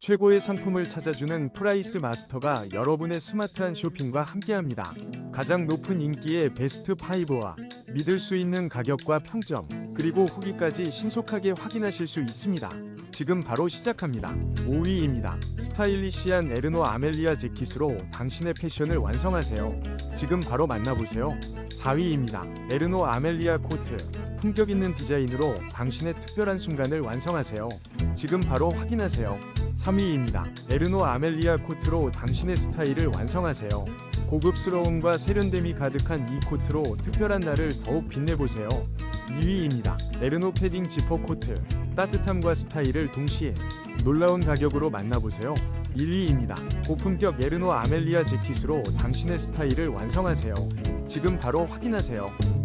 최고의 상품을 찾아주는 프라이스 마스터가 여러분의 스마트한 쇼핑과 함께합니다. 가장 높은 인기의 베스트 5와 믿을 수 있는 가격과 평점, 그리고 후기까지 신속하게 확인하실 수 있습니다. 지금 바로 시작합니다. 5위입니다. 스타일리시한 에르노 아멜리아 재킷으로 당신의 패션을 완성하세요. 지금 바로 만나보세요. 4위입니다. 에르노 아멜리아 코트. 품격 있는 디자인으로 당신의 특별한 순간을 완성하세요. 지금 바로 확인하세요. 3위입니다. 에르노 아멜리아 코트로 당신의 스타일을 완성하세요. 고급스러움과 세련됨이 가득한 이 코트로 특별한 날을 더욱 빛내보세요. 2위입니다. 에르노 패딩 지퍼 코트. 따뜻함과 스타일을 동시에 놀라운 가격으로 만나보세요. 1위입니다. 고품격 에르노 아멜리아 재킷으로 당신의 스타일을 완성하세요. 지금 바로 확인하세요.